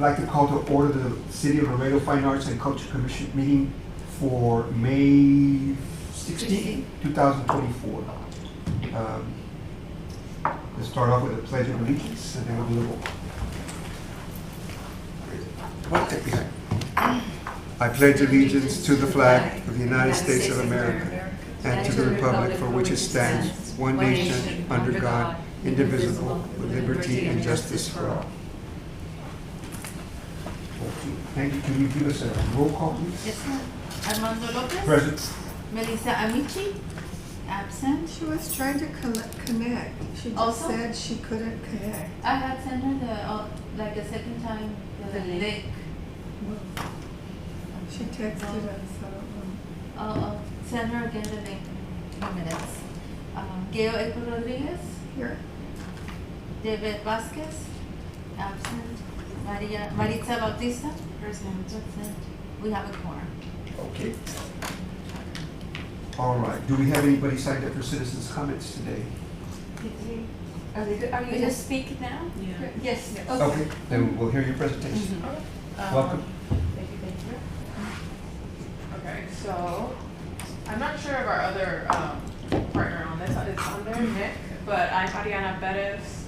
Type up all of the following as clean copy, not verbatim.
like to call to order the City of Laredo Fine Arts and Culture Commission meeting for May 16, 2024. Let's start off with a pledge of allegiance and then we'll do the roll. One step behind. I pledge allegiance to the flag of the United States of America and to the republic for which it stands, one nation, under God, indivisible, with liberty and justice for all. Okay, thank you. Can you give us a roll call, please? Yes, ma'am. Armando Lopez. Present. Melissa Amici. Absent. She was trying to connect. She just Also? said she couldn't connect. I had sent her like the second time the link. She texted us. I'll send her again the link in a minute. Gail April Rodriguez. Here. David Vasquez. Absent. Maritza Bautista. Present. We have a quorum. Okay. All right. Do we have anybody signed up for citizens' comments today? Are you going to speak now? Yeah. Yes. Okay, then we'll hear your presentation. Welcome. Thank you. Okay, so I'm not sure of our other partner on this. It's on there, Nick, but I'm Ariana Perez.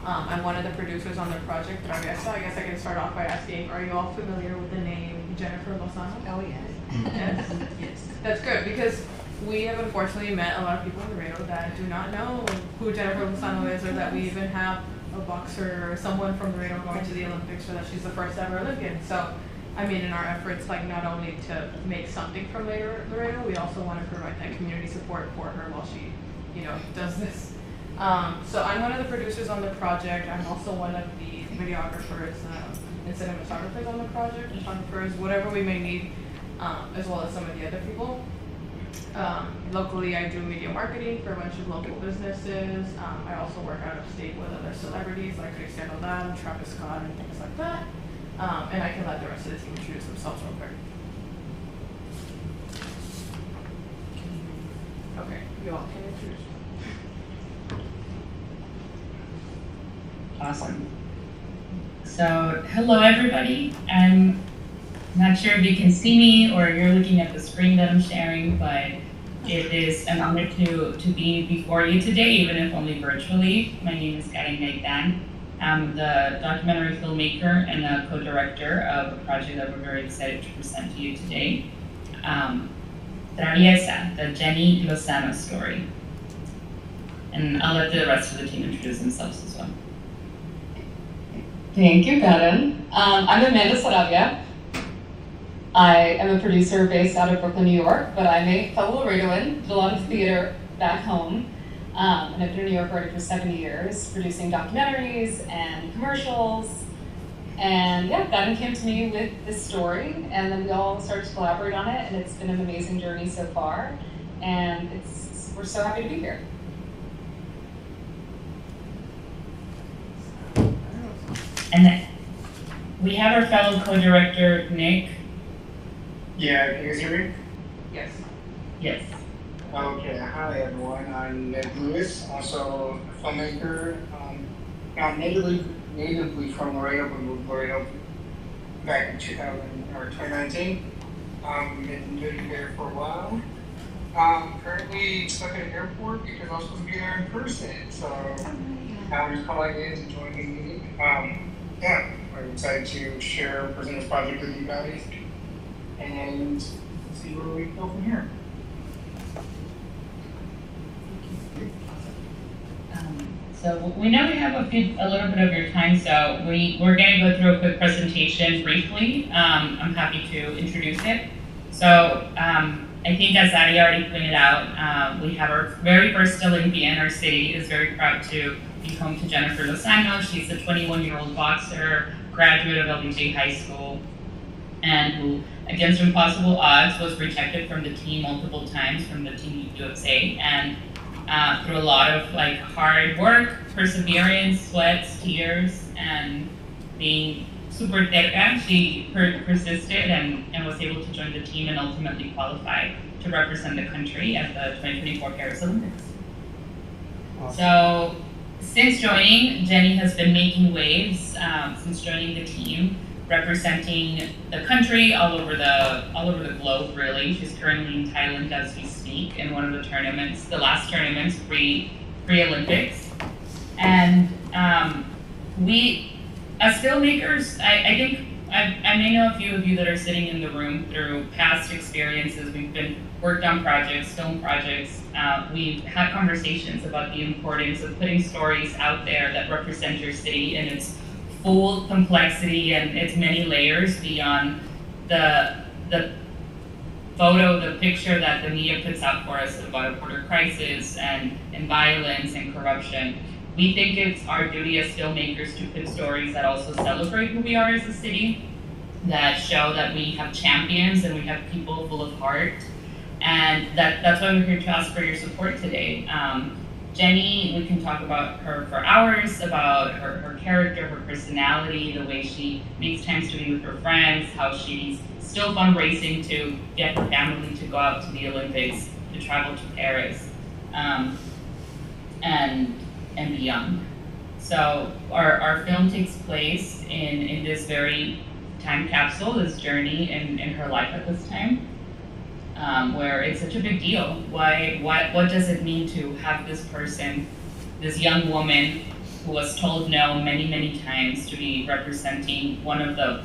I'm one of the producers on the project, Traviesa. I guess I can start off by asking, are you all familiar with the name Jennifer Lozano? Oh, yes. Yes? Yes. That's good, because we have unfortunately met a lot of people in Laredo that do not know who Jennifer Lozano is, or that we even have a boxer or someone from Laredo going to the Olympics, or that she's the first ever Olympian. So, I mean, in our efforts, like, not only to make something from Laredo, we also want to provide that community support for her while she, does this. So I'm one of the producers on the project. I'm also one of the videographers and cinematographers on the project, photographers, whatever we may need, as well as some of the other people. Locally, I do media marketing for a bunch of local businesses. I also work out of state with other celebrities like Cristiano Dal, Travis Scott, and things like that. And I can let the rest of the team introduce themselves real quick. Okay, you all can introduce. Awesome. So, hello everybody. I'm not sure if you can see me or you're looking at the screen that I'm sharing, but it is an honor to be before you today, even if only virtually. My name is Karen Gaitán. I'm the documentary filmmaker and a co-director of a project that we're very excited to present to you today. Traviesa, the Jenny Lozano story. And I'll let the rest of the team introduce themselves as well. Thank you, Karen. I'm Amanda Saravia. I am a producer based out of Brooklyn, New York, but I'm a fellow Laredoan, did a lot of theater back home, and I've been a New York writer for 7 years, producing documentaries and commercials. And yeah, Karen came to me with this story, and then we all started to collaborate on it, and it's been an amazing journey so far, and we're so happy to be here. And then we have our fellow co-director, Nick. Yeah, can you guys hear me? Yes. Yes. Okay, hi everyone. I'm Nick Lewis, also a filmmaker. Not natively from Laredo, but moved to Laredo back in 2019. Been living there for a while. Currently stuck at an airport because I was supposed to be there in person. So I'm just calling in to join the meeting. Yeah, I'm excited to share, present this project with you guys, and see where we go from here. So we know we have a little bit of your time, so we're going to go through a quick presentation briefly. I'm happy to introduce it. So I think as Adi already pointed out, we have our very first Olympian. Our city is very proud to be home to Jennifer Lozano. She's a 21-year-old boxer, graduate of LBJ High School, and who, against impossible odds, was rejected from the team multiple times from the Team USA. And through a lot of hard work, perseverance, sweats, tears, and being super terca, she persisted and was able to join the team and ultimately qualify to represent the country at the 2024 Paris Olympics. Awesome. So since joining, Jenny has been making waves since joining the team. representing the country all over the globe. Really, she's currently in Thailand as we speak in one of the tournaments, the last tournaments pre-Olympics, and we as filmmakers, I think I may know a few of you that are sitting in the room through past experiences. We've been worked on projects, film projects. We've had conversations about the importance of putting stories out there that represent your city in its full complexity and its many layers beyond the photo, the picture that the media puts out for us about a border crisis and violence and corruption. We think it's our duty as filmmakers to put stories that also celebrate who we are as a city, that show that we have champions and we have people full of heart. And that's why we're here to ask for your support today. Jenny, we can talk about her for hours, about her character, her personality, the way she makes times to be with her friends, how she's still fundraising to get her family to go out to the Olympics, to travel to Paris, and beyond. So our film takes place in this very time capsule, this journey in her life at this time. Where it's such a big deal. What does it mean to have this person, this young woman who was told no many, many times, to be representing one of the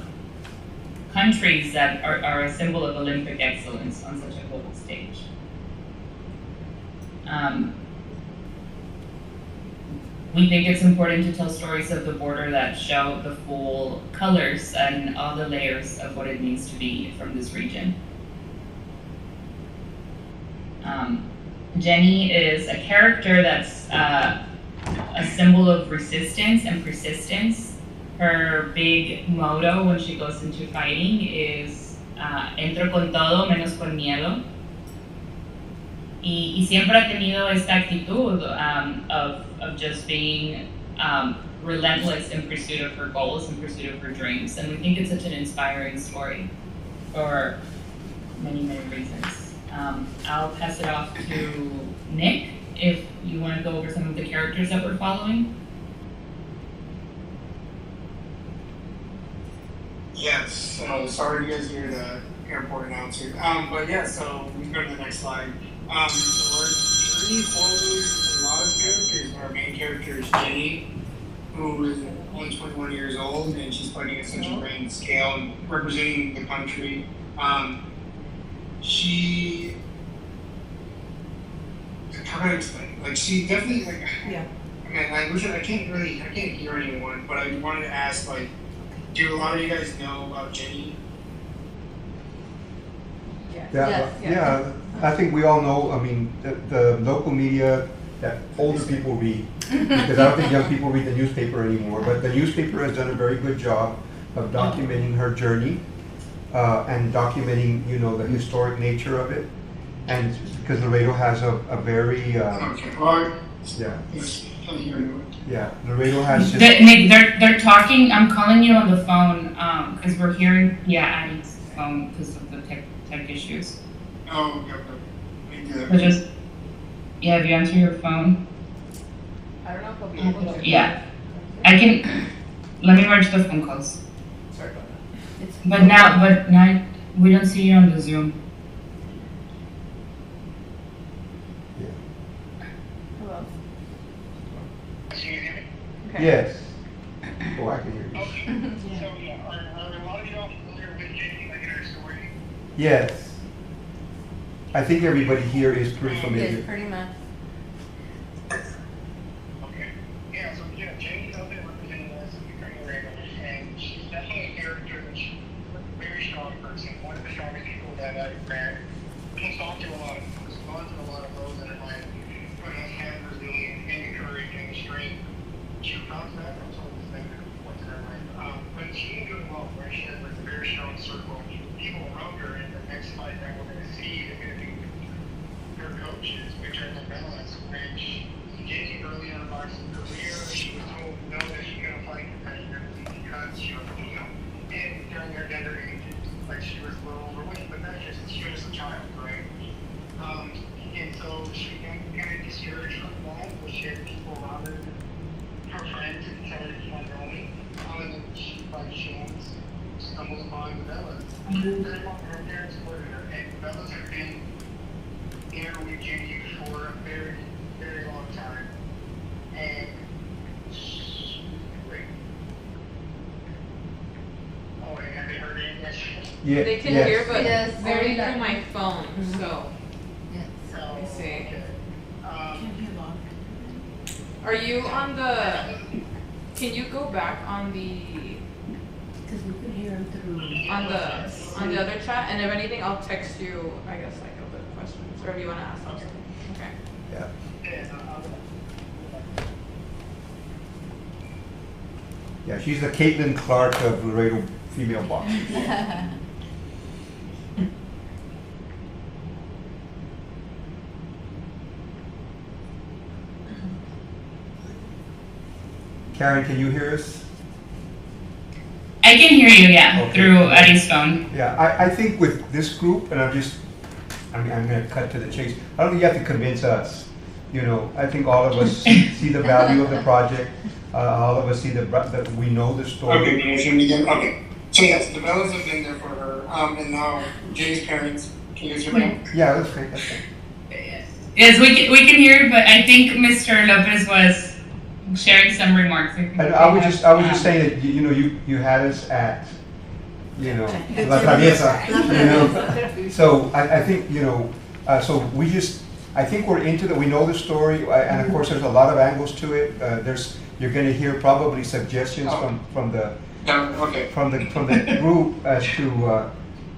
countries that are a symbol of Olympic excellence on such a global stage? We think it's important to tell stories of the border that show the full colors and all the layers of what it means to be from this region. Jenny is a character that's a symbol of resistance and persistence. Her big motto when she goes into fighting is entro con todo menos con miedo. Y siempre ha tenido esta actitud of just being relentless in pursuit of her goals, in pursuit of her dreams. And we think it's such an inspiring story for many, many reasons. I'll pass it off to Nick if you want to go over some of the characters that we're following. Yes, so sorry you guys hear the airport announcer. But yeah, so we can go to the next slide. So our journey follows a lot of characters. Our main character is Jenny, who is only 21 years old, and she's fighting at such a grand scale and representing the country. She, how can I explain? Like, she definitely, like, Yeah. man, I can't hear anyone, but I wanted to ask, like, do a lot of you guys know about Jenny? Yeah, I think we all know, I mean, the local media that older people read, because I don't think young people read the newspaper anymore, but the newspaper has done a very good job of documenting her journey, and documenting, you know, the historic nature of it. And because Laredo has a very, Okay, well, yeah, can't hear anyone. yeah, Laredo has just, Nick, they're talking. I'm calling you on the phone because we're hearing Addie's phone because of the tech issues. Oh, okay, okay. So just have you answer your phone? I don't know if I'll be able to. Yeah, I can. Let me merge the phone calls. Sorry about that. But now we don't see you on the Zoom. Hello. Can you hear me? Okay. yes. Oh, I can hear you. Okay. So, yeah, are a lot of y'all familiar with Jenny, like in her story? Yes. I think everybody here is pretty Yes, familiar. pretty much. Okay. Yeah, so yeah, Jenny's out there representing us in Laredo, and she's definitely a character that she's a very strong person, one of the strongest people that I've met. She's gone through a lot of roles in her life, but has had resilience and the courage and the strength. She comes back from some of the negative points in her life. But she didn't do it well, right? She has like a very strong circle of people around her, and the next fight that we're going to see is going to be her coaches, which are the balance, which Jenny early in her boxing career, she was told no that she couldn't fight competitively because she was female. And during her tender ages, like she was a little overweight, but that's just, she was a child, right? And so she got kind of discouraged from that, but she had people around her friends, and decided to keep on going. And then she, by chance, stumbled upon Bella. Her parents supported her, and Bella's have been here with Judy for a very, very long time. And wait. Oh wait, have they heard it yet? Yeah, They can yes. hear, but Yes, very only that. through my phone, so. Yes. Oh, I see. okay. Are you on the, can you go back on the, Because we could hear them through. on the other chat, and if anything, I'll text you, I guess, like, of the questions, or if you wanna ask something, okay. Yeah. Yeah, she's the Caitlin Clark of Laredo female boxing. Karen, can you hear us? I can hear you, yeah, Okay. through Eddie's phone. Yeah, I think with this group, and I'm gonna cut to the chase. I don't think you have to convince us. You know, I think all of us see the value of the project. All of us see that we know the Okay, story. can you hear me again? Okay. So yes, the Bellas have been there for her, and now Jay's parents, can you guys hear me? Yeah, that's great, that's great. Yes, we can hear you, but I think Mr. Lopez was sharing some remarks. And I was just saying that, you know, you had us at, you know, La Traviesa, you know. So I think, you know, so I think we're into that, we know the story, and of course, there's a lot of angles to it. You're gonna hear probably suggestions from the Okay. from the group as to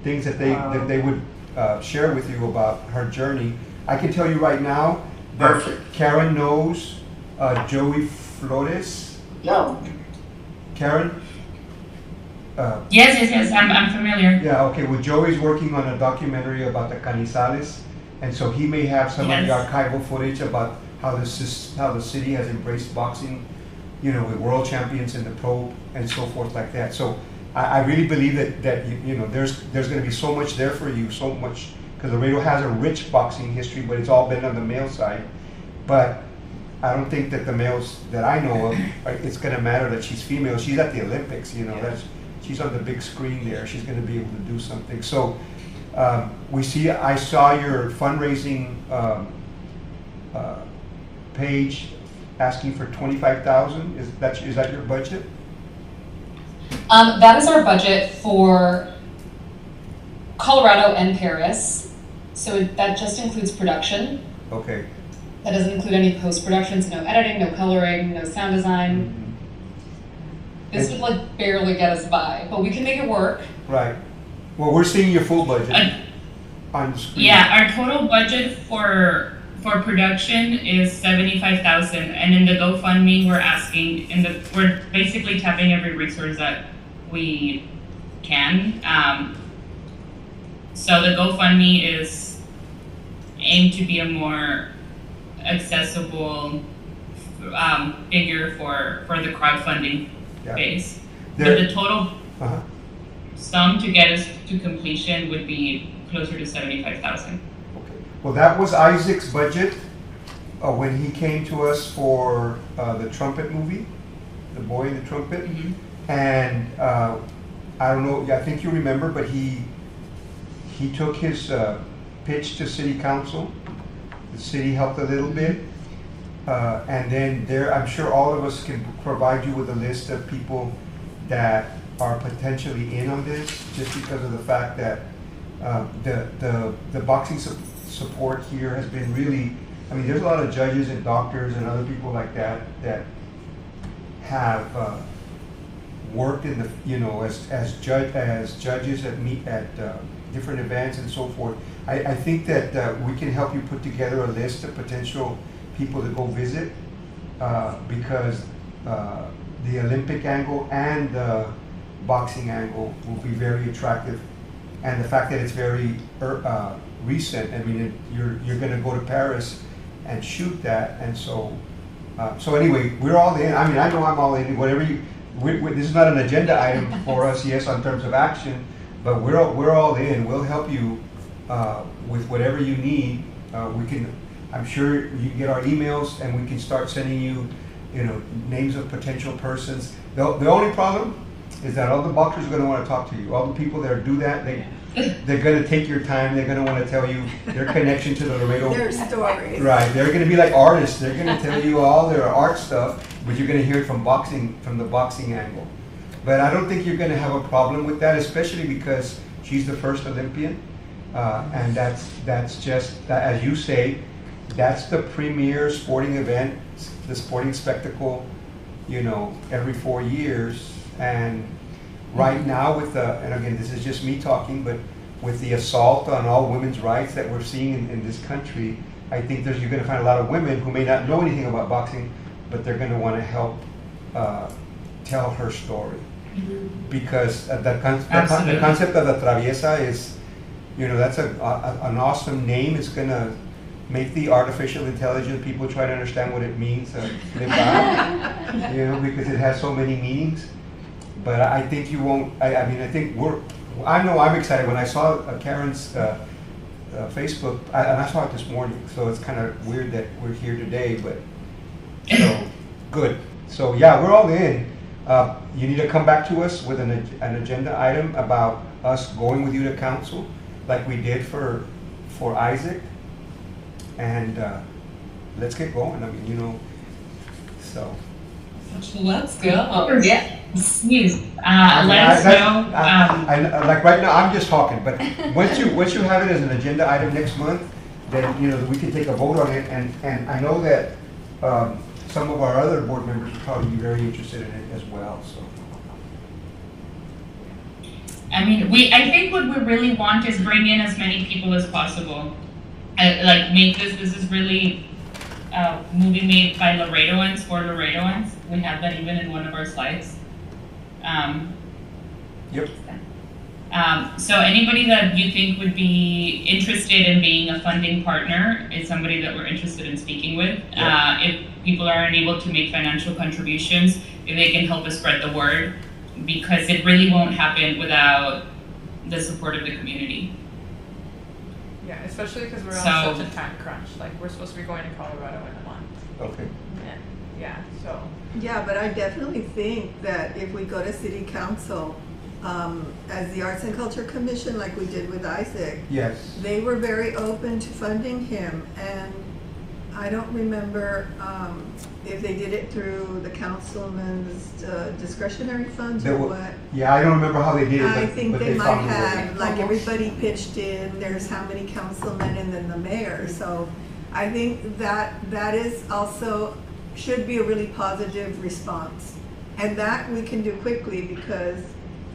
things that they would share with you about her journey. I can tell you right now that Perfect. Karen knows Joey Flores. Yeah. Karen? Yes, I'm familiar. Yeah, okay, well, Joey's working on a documentary about the Canizales, and so he may have some of the Yes. archival footage about how the city has embraced boxing, you know, with world champions in the pro and so forth like that. So I really believe that you know, there's gonna be so much there for you, so much, because Laredo has a rich boxing history, but it's all been on the male side. But I don't think that the males that I know of, it's gonna matter that she's female. She's at the Olympics, you know, she's on the big screen there. She's gonna be able to do something. So I saw your fundraising page asking for 25,000. Is that your budget? That is our budget for Colorado and Paris. So that just includes production. Okay. That doesn't include any post-productions, no editing, no coloring, no sound design. This would like barely get us by, but we can make it work. Right. Well, we're seeing your full budget on the screen. Yeah, our total budget for production is 75,000, and in the GoFundMe we're basically tapping every resource that we can. So the GoFundMe is aimed to be a more accessible figure for the crowdfunding base. But the total sum to get us to completion would be closer to 75,000. Well, that was Isaac's budget when he came to us for the trumpet movie, The Boy and the Trumpet. And I don't know, I think you remember, but he took his pitch to city council. The city helped a little bit. And then I'm sure all of us can provide you with a list of people that are potentially in on this, just because of the fact that the boxing support here has been really, I mean, there's a lot of judges and doctors and other people like that have worked in the, you know, as judges at different events and so forth. I think that we can help you put together a list of potential people to go visit because the Olympic angle and the boxing angle will be very attractive, and the fact that it's very recent. I mean, you're going to go to Paris and shoot that, and so anyway, we're all in. I mean, I know I'm all in. Whatever this is not an agenda item for us, yes, on terms of action, but we're all in. We'll help you with whatever you need. We can. I'm sure you can get our emails, and we can start sending you, you know, names of potential persons. The only problem is that all the boxers are gonna wanna talk to you. All the people that do that, they're gonna take your time, they're gonna wanna tell you their connection to the Laredo. Their stories. Right, they're gonna be like artists, they're gonna tell you all their art stuff, but you're gonna hear it from the boxing angle. But I don't think you're gonna have a problem with that, especially because she's the first Olympian. And that's just, as you say, that's the premier sporting event, the sporting spectacle, you know, every 4 years. And right now with the, and again, this is just me talking, but with the assault on all women's rights that we're seeing in this country, I think you're gonna find a lot of women who may not know anything about boxing, but they're gonna wanna help tell her story. Because the concept of the traviesa is, you know, that's an awesome name. It's gonna make the artificial intelligent people try to understand what it means, you know, because it has so many meanings. But I think you won't, I mean, I think I know I'm excited. When I saw Karen's Facebook, and I saw it this morning, so it's kind of weird that we're here today, but, so, good. So yeah, we're all in. You need to come back to us with an agenda item about us going with you to council, like we did for Isaac, and let's get going. I mean, you know, so. Let's go. Yeah. Please, let us know. Like right now, I'm just talking, but once you have it as an agenda item next month, then, you know, we can take a vote on it, and I know that some of our other board members would probably be very interested in it as well, so. I mean, I think what we really want is bring in as many people as possible. Like make this is really movie made by Laredoans for Laredoans. We have that even in one of our slides. Yep. So anybody that you think would be interested in being a funding partner is somebody that we're interested in speaking with. Yeah. If people are unable to make financial contributions, if they can help us spread the word, because it really won't happen without the support of the community. Yeah, especially because we're So- on such a time crunch. Like, we're supposed to be going to Colorado in a month. Okay. Yeah, so. Yeah, but I definitely think that if we go to city council, as the Arts and Culture Commission, like we did with Isaac, Yes. they were very open to funding him, and I don't remember if they did it through the councilman's discretionary funds They or were- what. Yeah, I don't remember how they did it, I but think they might found a way. have, like, everybody pitched in, there's how many councilmen and then the mayor, so I think that is also, should be a really positive response. And that we can do quickly, because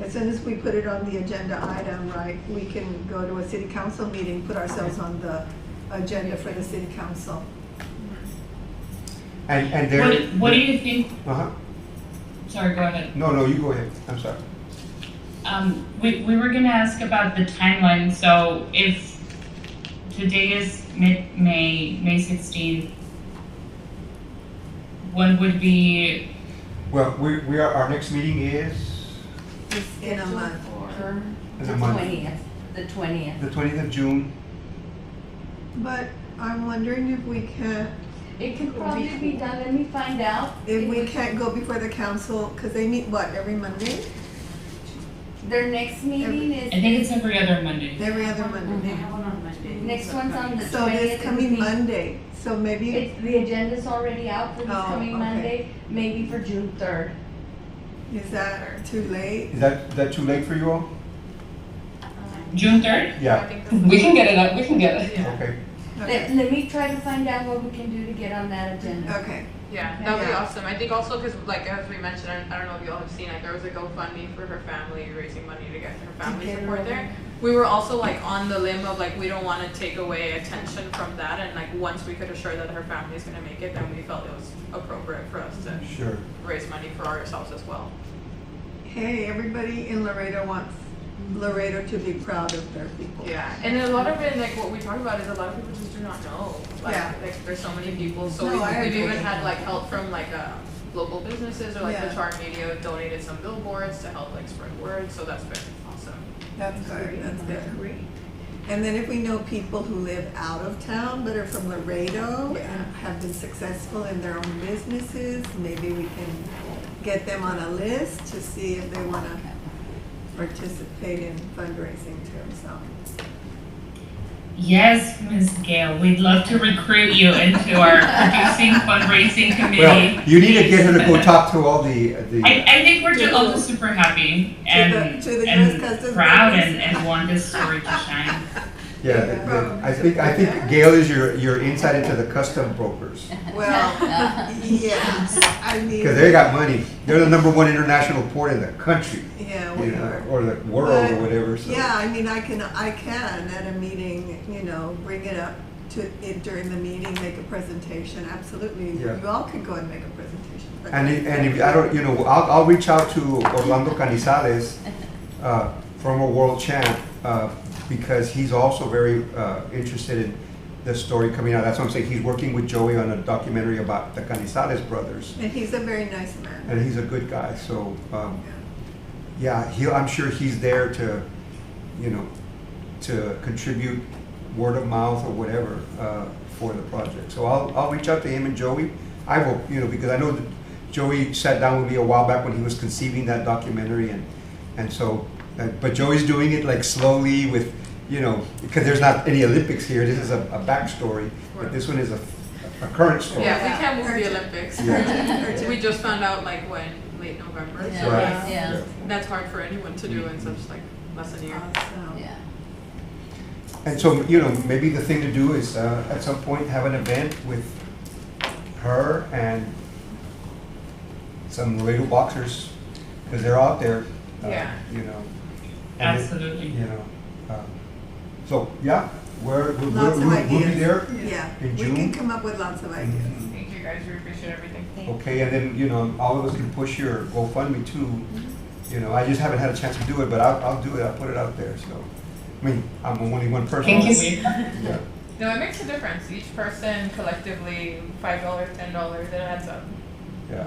as soon as we put it on the agenda item, right, we can go to a city council meeting, put ourselves on the agenda for the city council. And there. What do you think? Uh-huh. Sorry, go ahead. No, you go ahead. I'm sorry. We were gonna ask about the timeline. So if today is mid-May, May 16th, when would be? Well, we are, our next meeting is In a month. For In the a month. 20th, the 20th. the 20th of June. But I'm wondering if we can't, It could probably be done, let me find out. if we can't go before the council, because they meet, what, every Monday? Their next meeting I think it's every other Monday. Every other They Monday. have one on Monday. next one's on the 20th. So this coming It would be- Monday, so maybe, The agenda's already out for this Oh, coming okay. Monday, maybe for June 3rd. is that too late? Is that too late for you all? June 3rd? I Yeah. think We can get it up, we can get it. Yeah. Okay. Okay, Let me try to find out what we can do to get on that agenda. okay. Yeah, that would be Yeah. awesome. I think also because, like, as we mentioned, I don't know if you all have seen it, there was a GoFundMe for her family, raising money to get her family get her support over. there. We were also, like, on the limb of, like, we don't want to take away attention from that, and, like, once we could assure that her family is going to make it, then we felt it was appropriate for us to Sure. raise money for ourselves as well. Hey, everybody in Laredo wants Laredo to be proud of their people. Yeah, and a lot of it, like, what we talk about is a lot of people just do not know. Like, Yeah. like there's so many people, so No, I we've agree. even had, like, help from, like, local businesses, or, like, Yeah. the Char Media donated some billboards to help, like, spread word, so that's been awesome. That's good, that's good. And then if we know people who live out of town but are from Laredo Yeah. and have been successful in their own businesses, maybe we can get them on a list to see if they want to participate in fundraising too, so. Yes, Ms. Gail, we'd love to recruit you into our producing fundraising committee. Well, you need to get her to go talk to all the. I think we're just all just super happy and, to the US and Customs proud Brokers. and want this story to shine. Yeah, I think Gail is your insight into the custom brokers. Well, yes, I mean. Because they got money. They're the #1 international port in the country, Yeah, you we know, are. or the world But, or whatever, so. Yeah, I mean, I can at a meeting, you know, bring it up to it during the meeting, make a presentation, absolutely. Yeah. You all can go and make a presentation. But- And if I don't, you know, I'll reach out to Orlando Canizales, former world champ, because he's also very interested in the story coming out. That's what I'm saying. He's working with Joey on a documentary about the Canizales brothers, And he's a very nice man. and he's a good guy. So, yeah, I'm sure he's there to, you know, to contribute word of mouth or whatever for the project. So I'll reach out to him and Joey. I will, you know, because I know that Joey sat down with me a while back when he was conceiving that documentary, and so, but Joey's doing it like slowly with, you know, because there's not any Olympics here. This is a backstory, but this one is a current story. Yeah, we can't move the Olympics. Yeah. We just found out like when, late November. Yeah. So Right. Yeah. that's hard for anyone to do in such like less than a year. Awesome. Yeah. And so, you know, maybe the thing to do is at some point have an event with her and some Laredo boxers, because they're out there, Yeah. you know. And it- Absolutely. You know, so, yeah, we'll Lots of be ideas. there. Yeah, in we June. can come up with lots of ideas. Thank you guys, we appreciate everything. Okay, and then, you know, all of us can push your GoFundMe too. You know, I just haven't had a chance to do it, but I'll do it, I'll put it out there, so. I mean, I'm only one person. Thank you. Yeah. No, it makes a difference. Each person collectively, $5, $10, it adds up. Yeah.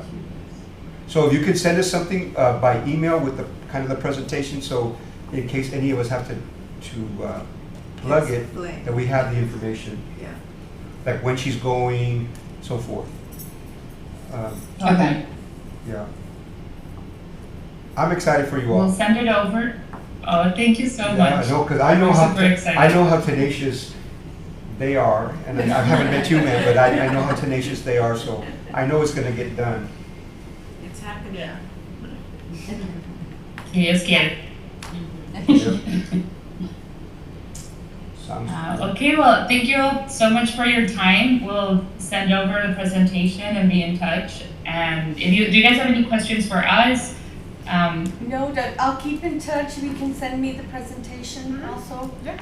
So if you could send us something by email with the kind of the presentation, so in case any of us have to plug it, Explain. that we have the information, Yeah. like when she's going, so forth. Okay. Yeah. I'm excited for you We'll all. send it over. Oh, thank you so Yeah, much. I know, because I know We're how super excited. I know how tenacious they are, and I haven't met you, man, but I know how tenacious they are, so I know it's gonna get done. It's happening. Yeah. Si Dios quiere. Sounds good. Okay, well, thank you all so much for your time. We'll send over the presentation and be in touch. And if do you guys have any questions for us? No, I'll keep in touch. You can send me the presentation also, Yeah,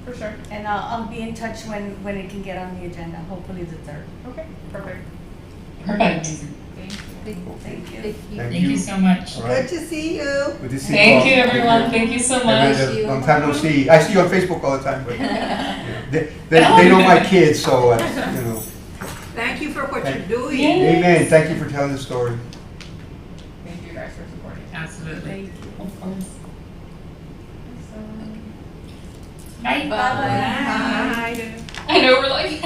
for sure. and I'll be in touch when it can get on the agenda, hopefully the 3rd. Okay, perfect. Perfect. Thank you. Thank you. Thank you so much. All right. Good to see you. Good to see Thank all. you, everyone. Thank you so Hey, much. man, long time no see. I see you on Facebook all the time, but they know my kids, so you know. Thank you for what you're Thank- doing. Yeah. Amen. Thank you for telling the story. Thank you guys for supporting. Absolutely. Of course. Bye. Bye. I know we're like.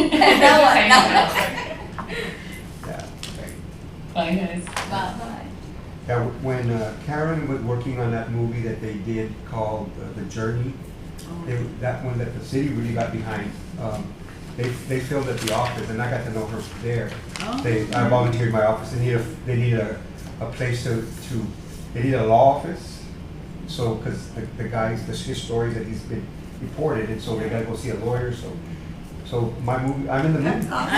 Yeah. Bye, guys. Bye-bye. Yeah. When Karen was working on that movie that they did called The Journey, that one that the city really got behind. They filmed at the office, and I got to know her there. I volunteered in my office. They need a place to they need a law office. So because the guy's his stories that he's been reported, and so they got to go see a lawyer. So my movie, I'm in the movie. That's awesome. I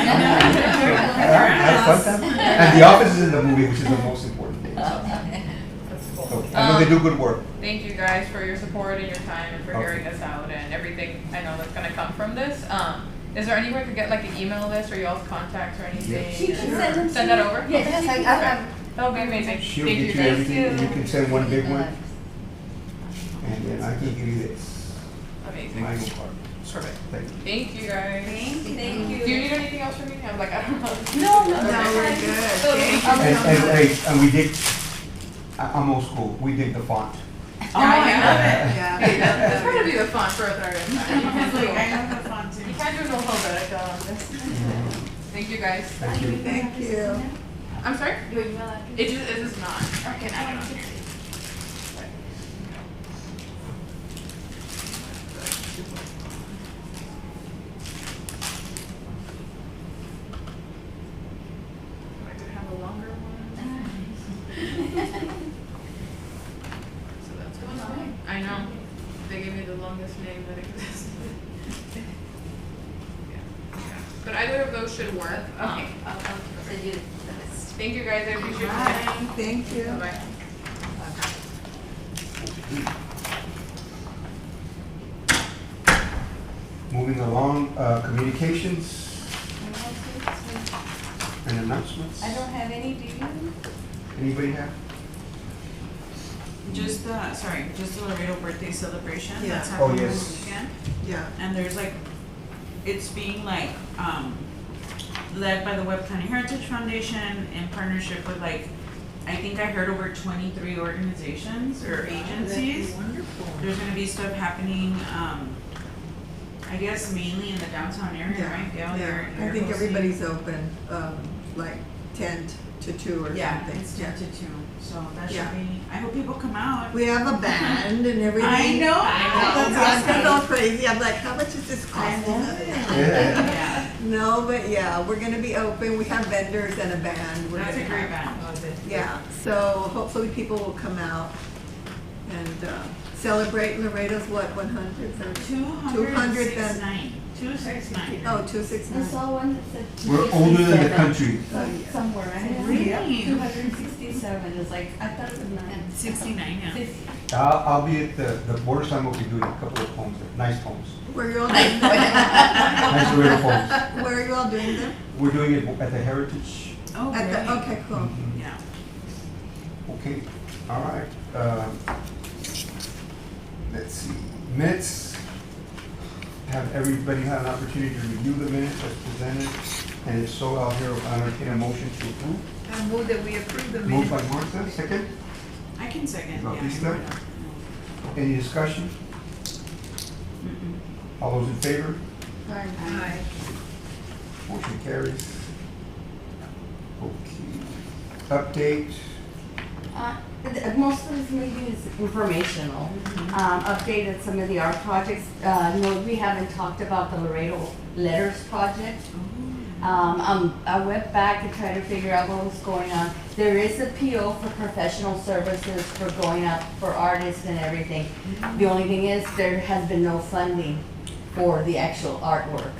had a fun time. And the office is in the movie, which is the most important thing. So That's cool. I know they do good work. Thank you guys for your support and your time and for Okay. hearing us out and everything I know that's gonna come from this. Is there any way I could get like an email list or y'all's contacts or anything? She can send them to Send that me. over? Yes, Okay. That would be amazing. She'll Thank get you you guys. everything, and you can send one big one, and then I can give you this. Amazing. My own part. Perfect. Thank you. Thank you guys. Thank you. Do you need anything else from me? I'm like, I don't know. No, No, we're good. Thank you And, so and, much. and we did, I'm old school, we did the font. Oh, I know. Yeah. That's probably the font for a third. I know the font too. You can't do no alphabetical on this. Thank you guys. Thank you. Thank you. I'm sorry? Your email address? It is not. I can add it on here. I could have a longer one. So that's what I know. They gave me the longest name that exists. Yeah. But either of those should work. Okay, I'll send you the list. Thank you guys. I appreciate your time. Thank you. Bye-bye. Moving along, communications and announcements. I don't have any, do you? Anybody have? Just the Laredo birthday celebration Yeah. that's Oh, happening yes. this weekend. Yeah. And there's like, it's being like, led by the Webb County Heritage Foundation in partnership with like, I think I heard over 23 organizations or agencies. Wonderful. There's gonna be stuff happening, I guess mainly in the downtown area, Yeah, right, Gail? yeah. You're I think hosting- everybody's open, like 10 to 2 or Yeah, something. it's 10 to 2, so that Yeah. should be, I hope people come out. We have a band and everything. I know. That's kind of all crazy. I'm like, how much is this costing us? Yeah, No, but yeah, we're gonna be open. We have vendors and a band. We're that's a gonna great have- band. Yeah, so hopefully people will come out and celebrate Laredo's what, 100th or 200th and 269. oh, I 269. saw one that said. We're older than the 267. country. Somewhere, I had Really? 267, it's like, I thought it was 9. 69, yeah. 60. I'll be at the border time. We'll be doing a couple of poems there. Nice poems. Where you all doing them? Nice Laredo poems. Where are you all doing them? We're doing it at the Heritage. Oh, At the, great. okay, cool. Mhm. Yeah. Okay, all right. Let's see, minutes. Have everybody had an opportunity to review the minutes as presented? And if so, I'll entertain a motion to approve. I move that we approve the Moved by Martha, second. I can second, Bautista? yeah. Any discussion? All those in favor? Aye. Motion carries. Okay. Update. Most of this meeting is informational. Updated some of the art projects. No, we haven't talked about the Laredo Letters project. I went back and tried to figure out what was going on. There is a PO for professional services for going up for artists and everything. The only thing is, there has been no funding for the actual artwork.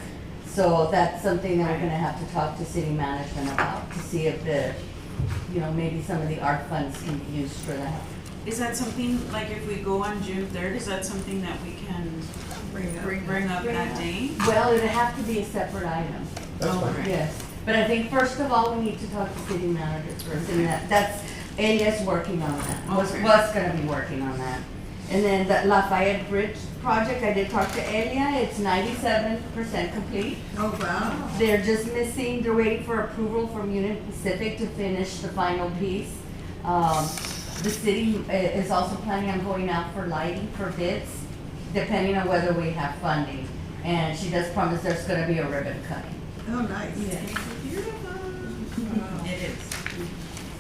So that's something that we're gonna have to talk to city management about, to see if maybe some of the art funds can be used for that. Is that something, like if we go on June 3rd, is that something that we can bring up that day? Well, it'd have to be a separate item, That's Oh, fine. right. yes. But I think first of all, we need to talk to city manager first, and that's, Elia's working on that, was Okay. gonna be working on that. And then the Lafayette Bridge project, I did talk to Elia, it's 97% complete. Oh, wow. They're just missing, they're waiting for approval from Union Pacific to finish the final piece. The city is also planning on going out for lighting for bids, depending on whether we have funding. And she does promise there's gonna be a ribbon cutting. Oh, nice. It is.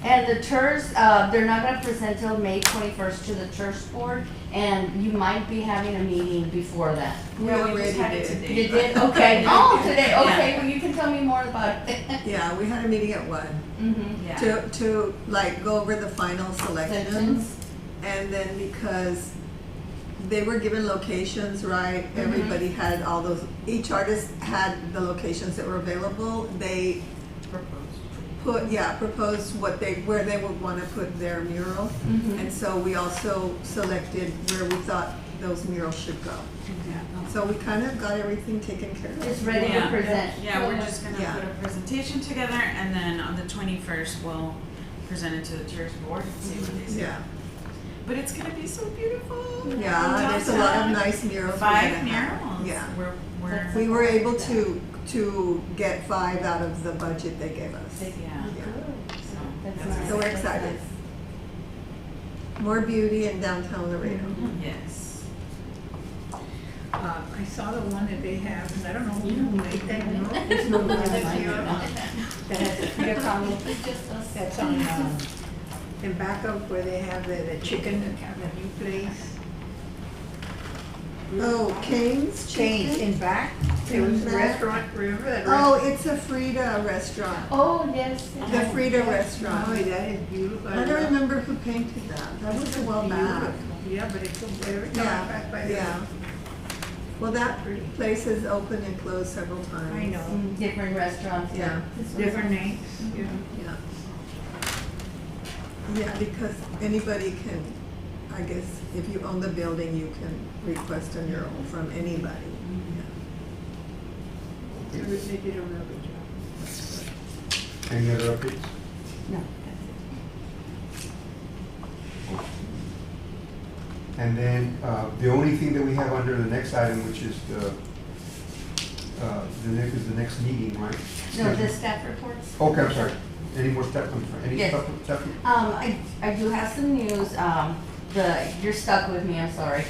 And the TERS, they're not gonna present till May 21st to the TERS board, and you might be having a meeting before that. We Yeah, we already just had it did. today. You did? Okay. Oh, today, okay, Yeah. well, you can tell me more about it. Yeah, we had a meeting at 1 Mm-hmm. Yeah. to like go over the final selections. Selections. And then because they were given locations, right? Everybody had all those, each artist had the locations that were available. They proposed where they would want to put their mural. Mhm. And so we also selected where we thought those murals should go. So we kind of got everything taken care of. It's ready to Yeah. present. Yeah, we're just gonna Yeah. put a presentation together, and then on the 21st, we'll present it to the church board and see what they say. Yeah, But it's gonna be so beautiful. yeah, there's a lot of nice murals. we're 5 gonna have. murals. Yeah. We're, We were able to get 5 out of the budget they gave us. yeah. Good. So That's that's nice. So we're excited. More beauty in downtown Laredo. Yes. I saw the one that they have, and I don't know who made that mural. There's no one That's behind your- it. That has a Frida Kahlo. It's just us. That's on, in back of where they have the chicken, the new place. Oh, Kane's Change Chicken? in back, there was a In back? restaurant, remember that Oh, restaurant? it's a Frida restaurant. Oh, yes. The Frida Oh, restaurant. that is beautiful. I don't remember who painted that. That was a while back. Beautiful. Yeah, but it's, every time I Yeah, pass by there. yeah. Well, that place has opened and closed several times. I know, Different restaurants. Yeah. different names, yeah. Yeah. Yeah, because anybody can, I guess, if you own the building, you can request on your own from anybody. They did a real good job. Any other updates? No, And then, the only thing that we have under the next item, which is the next meeting, right? that's it. No, the staff reports. Okay, I'm sorry. Any more stuff, any Yes. stuff? I do have some news, you're stuck with me, I'm sorry.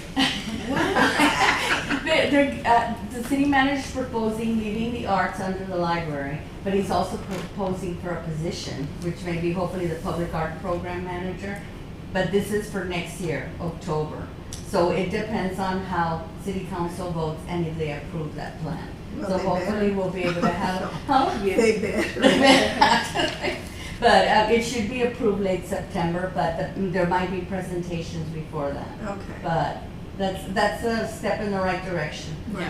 The city manager is proposing leaving the arts under the library, but he's also proposing for a position, which may be hopefully the public art program manager. But this is for next year, October. So it depends on how city council votes and if they approve that plan. Well, So they hopefully better. we'll be able to have, huh? They bet. But it should be approved late September, but there might be presentations before that. Okay. But that's a step in the right direction. Right.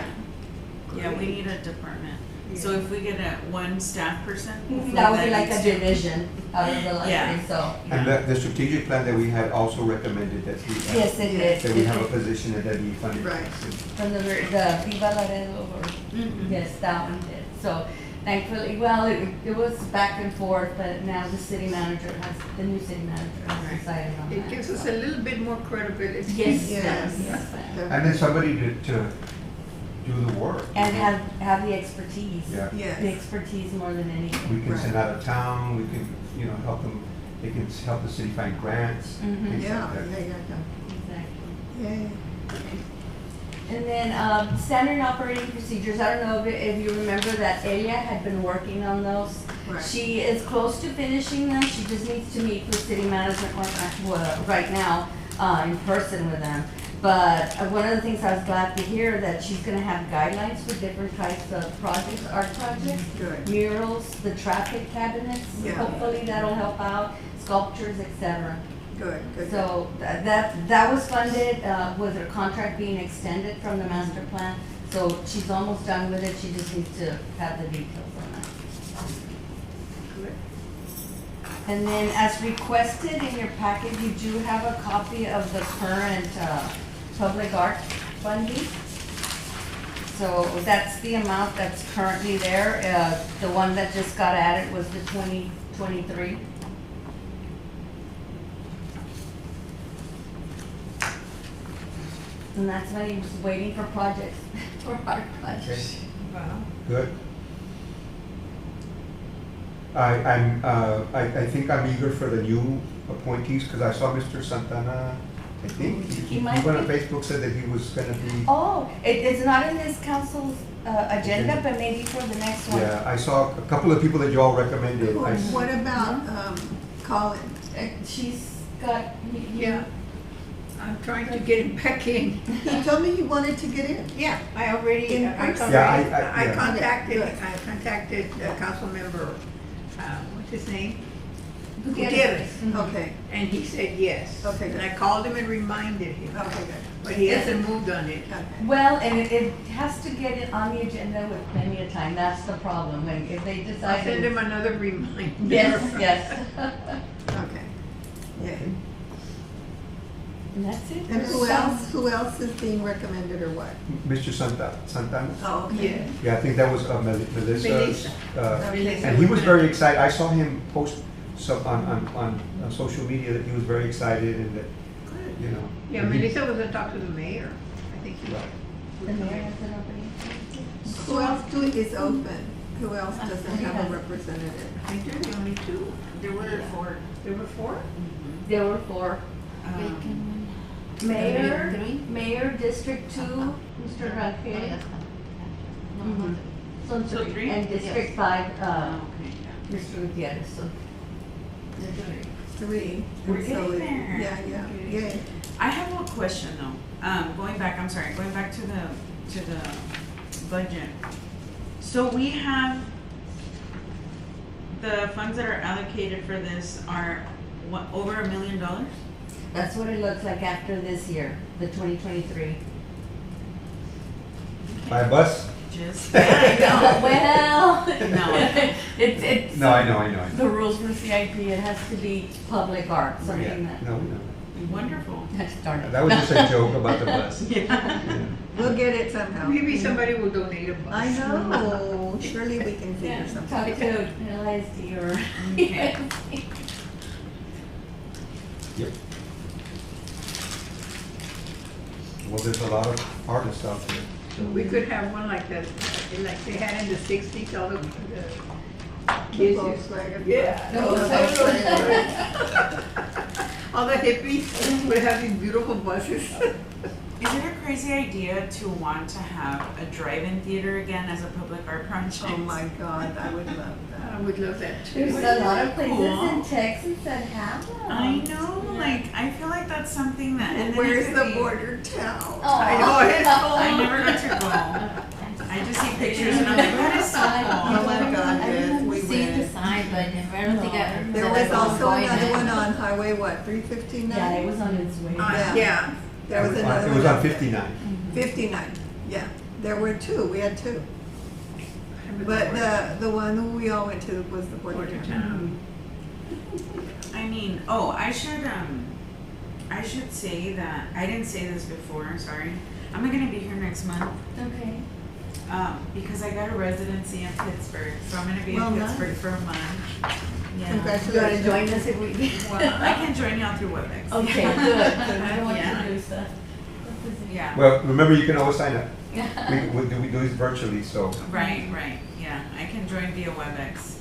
Yeah, we need a department. So if we get one staff person. That would be like needs a to- division out of the library, Yeah. so. And the strategic plan that we had also recommended that we, Yes, it Yes. that we did. have a position and that be funded. Right. From the Viva Laredo, or, yes, that one did. So thankfully, well, it was back and forth, but now the city manager the new city manager has decided on that. It gives us a little bit more credibility. Yes, Yes. yes. And then somebody to do the work. And have the expertise. Yeah. The Yes. expertise more than anything. We can Right. send out of town, we can, help them, they can help the city find grants. Mhm. things like Yeah, that. Exactly. Yay. And then standard operating procedures, I don't know if you remember that Elia had been working on those. Right. She is close to finishing them, she just needs to meet with city management right now, in person with them. But one of the things I was glad to hear, that she's gonna have guidelines for different types of projects, art projects. Good. Murals, the traffic cabinets, Yeah. hopefully that'll help out, sculptures, etc. Good, good. So that was funded, with her contract being extended from the master plan. So she's almost done with it, she just needs to have the details on that. And then as requested in your packet, you do have a copy of the current public art funding. So that's the amount that's currently there. The one that just got added was the 2023. And that's why he was waiting for projects, for art projects. Wow. Good. I think I'm eager for the new appointees, because I saw Mr. Santana, I think, He he might went on be. Facebook, said that he was gonna be, Oh, it's not in this council's agenda, but maybe for the next one. yeah, I saw a couple of people that you all recommended. I s- What about, Colin? She's got, Yeah. I'm trying to get him back in. He told me he wanted to get in. Yeah, I already, In I person? Yeah, I yeah. contacted, Good. I contacted the council member, what's his name? Gutierrez. Gutierrez. Okay, And he said yes. Okay, And good. I called him and reminded him, okay, good. but he hasn't moved on it. Okay. well, and it has to get it on the agenda with plenty of time, that's the problem, when, if they decide. I'll send him another reminder. Yes, yes. Okay. Yeah. And that's it. And who else is being recommended or what? Mr. Santana? Oh, okay. Yeah. Yeah, I think that was Melissa. Melissa. Okay. And he was very excited. I saw him post some on social media that he was very excited and that, Yeah, and he- Melissa was gonna talk to the mayor, I think he was. The mayor has an opening. Who else is open? Who else doesn't have a representative? I think they're the only two. There were four. There were four? There were four. Mayor, Mayor, District Two, Mr. Rafael. So three? And District Five, Okay, yeah. Mr. Gutierrez, so. Three. We're So getting it- there. Yeah. I have a question though. Going back to the budget. So we have the funds that are allocated for this are what, over $1 million? That's what it looks like after this year, the 2023. By bus? Just Well, No. it's No, I know. the rules for CIP. It has to be public art, Yeah, something that. no. wonderful. Darn it. That was just a joke about the bus. Yeah. Yeah. We'll get it somehow. Maybe somebody will donate a bus. I know, surely we can figure Yeah, something. talk to LISD or. Okay. Yep. Well, there's a lot of artists out there. So We could have one like that, like they had in the sixties, all the kids. Volkswagen. Yeah. No, All the hippies would have these beautiful buses. Is it a crazy idea to want to have a drive-in theater again as a public art project? Oh my God, I would love I that. would love that There's too. a lot of places Cool. in Texas that have them. I know, like, I feel like that's something that, and then it Where's could the be- border town? Oh. I know, it's I never got to go. I just see pictures and I'm like, that is so Oh cool. my God, I yes, remember we seeing the went. sign, but I don't think I. There was also another one on Highway, what, 359? Yeah, it was on its way. Yeah. There was another It one. was on 59. 59, yeah. There were two, we had two. But the one we all went to was the border Border town. town. I mean, I should say that, I didn't say this before, sorry. I'm not gonna be here next month, Okay. because I got a residency in Pittsburgh, so I'm gonna be Well, in nice. Pittsburgh for a month. Yeah. You wanna Congratulations. join us if we? I can join y'all through WebEx. Okay, good. I don't want Yeah. to do stuff. Yeah, Well, remember, you can always sign up. We do this virtually, so. right, yeah, I can join via WebEx.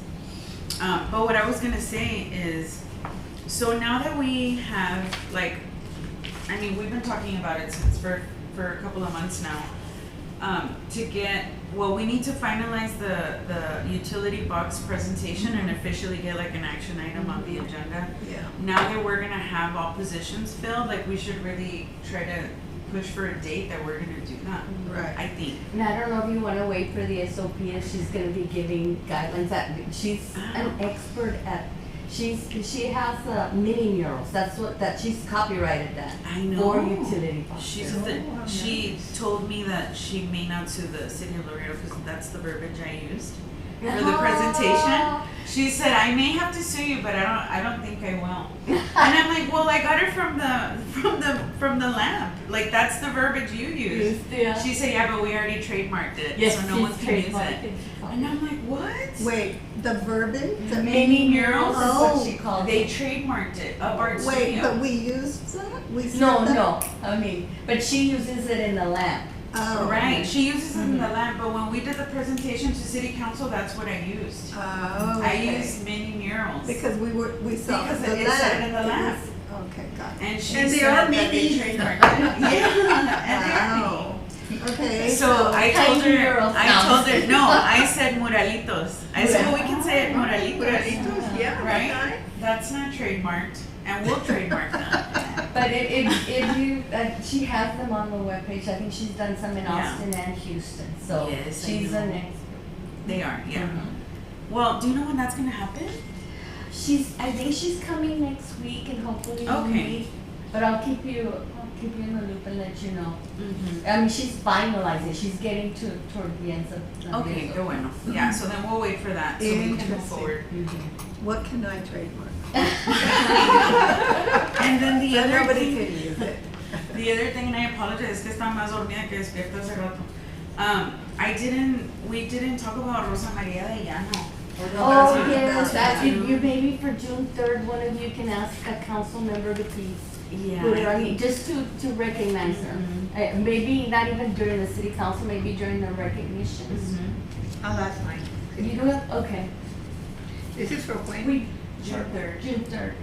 But what I was gonna say is, so now that we have, like, I mean, we've been talking about it since for a couple of months now. We need to finalize the utility box presentation and officially get like an action item on the agenda. Yeah. Now that we're gonna have all positions filled, like, we should really try to push for a date that we're gonna do that, Right. I think. And I don't know if you want to wait for the SOP if she's going to be giving guidelines. She's an expert at. She has mini murals. That she's copyrighted that I know. for utility boxes. She told me that she may not sue the city of Laredo because that's the verbiage I used for the presentation. She said, I may have to sue you, but I don't think I will. And I'm like, well, I got it from the lab. Like, that's the verbiage you used. Yeah. She said, yeah, but we already trademarked it, Yes, so no one can use trademarked it. And I'm like, what? Wait, the verbiage? The Mini murals is Oh. what she calls They it. trademarked it, Up Art Wait, but Studio. we used that? We said No, that? no. I mean, but she uses it in the lab. Oh. Right, she uses it in the lab, but when we did the presentation to city council, that's what I used. Oh, I okay. used mini murals. Because we saw Because the it said it in the lab. lab. Okay, got it. And she And they said are that they mini. trademarked it. Yeah, and they're Wow. Okay. So I told Tiny her, murals. no, I said muralitos. I said, well, we can say it muralitos, Muralitos, yeah, right? that's nice. That's not trademarked, and we'll trademark that. But if you, she has them on the webpage. I think she's done some in Yeah. Austin and Houston. So Yes, I she's know. an expert. They are, yeah. Mhm. Well, do you know when that's gonna happen? I think she's coming next week and hopefully Okay. meet. But I'll keep you in the loop and let you know. Mm-hmm. I mean, she's finalizing. She's getting toward the ends of. Okay, qué bueno. Yeah, so then we'll wait for that, so we can move Interesting. forward. What can I trademark? And then the So other nobody thing, can use it. the other thing, and I apologize, que está más dormida que despierta hace rato. We didn't talk about Rosa Maria de Llano. Oh, That's yes, what- that, you maybe for June 3rd, one of you can ask a council member to please Yeah. put it on, just to recognize her. Mhm. Maybe not even during the city council, maybe during the recognitions. Mhm. Oh, that's fine. You do it? Okay. This is for when? We, June 3rd. June 3rd.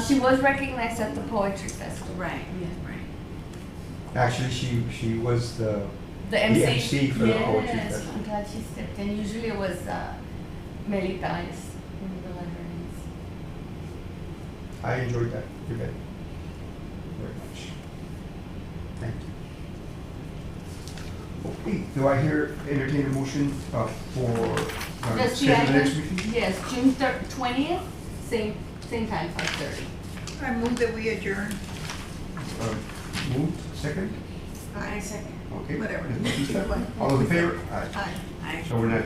She was recognized at the Poetry Festival. Right, Yeah. right. Actually, she was the The MC. MC for the Poetry Yes, Festival. I'm glad she stepped in. Usually it was Melita. when the librarians. I enjoyed that event very much. Thank you. Okay, do I hear, entertain a motion for Just the schedule the next item? meeting? Yes, June 20th, same time, 5:30. I move that we adjourn. Moved, second? I second. Okay. Whatever. Ms. Bautista? All those in favor? Aye. Aye. So we're not.